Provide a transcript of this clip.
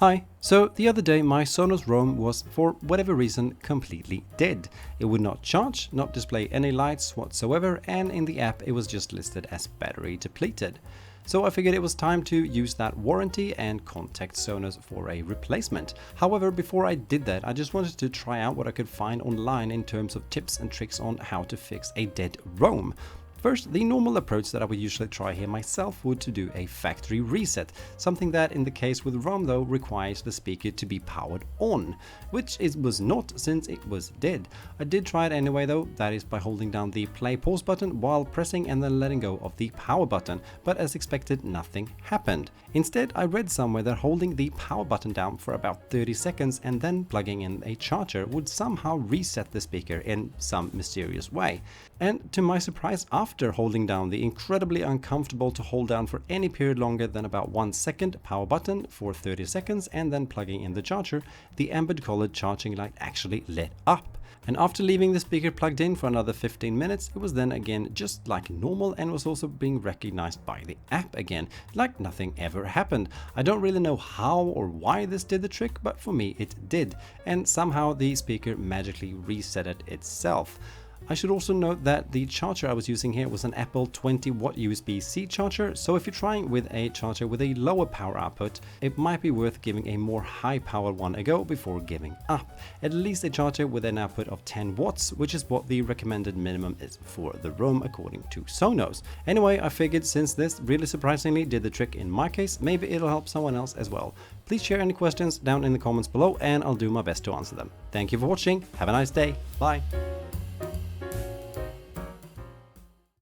Hi, so the other day my Sonos Roam was, for whatever reason, completely dead. It would not charge, not display any lights whatsoever, and in the app it was just listed as battery depleted. So I figured it was time to use that warranty and contact Sonos for a replacement. However, before I did that, I just wanted to try out what I could find online in terms of tips and tricks on how to fix a dead Roam. First, the normal approach that I would usually try here myself would to do a factory reset, something that in the case with Roam though requires the speaker to be powered on, which it was not since it was dead. I did try it anyway though, that is by holding down the play pause button while pressing and then letting go of the power button, but as expected nothing happened. Instead, I read somewhere that holding the power button down for about 30 seconds and then plugging in a charger would somehow reset the speaker in some mysterious way. And to my surprise, after holding down the incredibly uncomfortable to hold down for any period longer than about 1 second power button for 30 seconds and then plugging in the charger, the amber colored charging light actually lit up. And after leaving the speaker plugged in for another 15 minutes, it was then again just like normal and was also being recognized by the app again, like nothing ever happened. I don't really know how or why this did the trick, but for me it did, and somehow the speaker magically resetted itself. I should also note that the charger I was using here was an Apple 20-watt USB-C charger, so if you're trying with a charger with a lower power output, it might be worth giving a more high-powered one a go before giving up. At least a charger with an output of 10 watts, which is what the recommended minimum is for the Roam according to Sonos. Anyway, I figured since this really surprisingly did the trick in my case, maybe it'll help someone else as well. Please share any questions down in the comments below and I'll do my best to answer them. Thank you for watching, have a nice day, bye!